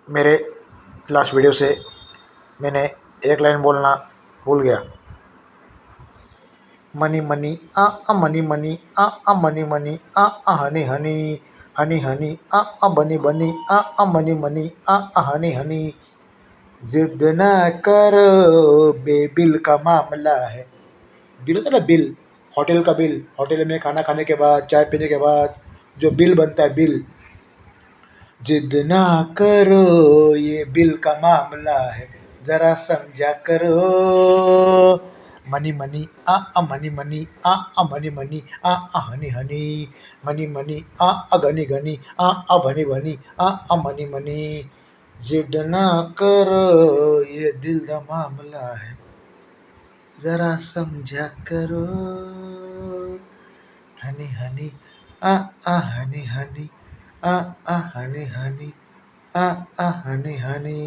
मेरे last video से मैंने एक लाइन बोलना भूल गया। Money money money money money money honey Honey Honey Honey बनी बनी मनी मनी हनी हनी। जिद न करो बेबिल का मामला है। बिल होता है ना, बिल, होटल का बिल। होटल में खाना खाने के बाद, चाय पीने के बाद जो बिल बनता है, बिल। जिद ना करो ये बिल का मामला है, जरा समझा करो। Money money money money money money honey honey money money गनी गनी भनी भनी मनी मनी। जिद ना करो ये दिल का मामला है, जरा समझा करो। हनी हनी हनी हनी हनी हनी हनी हनी हनी।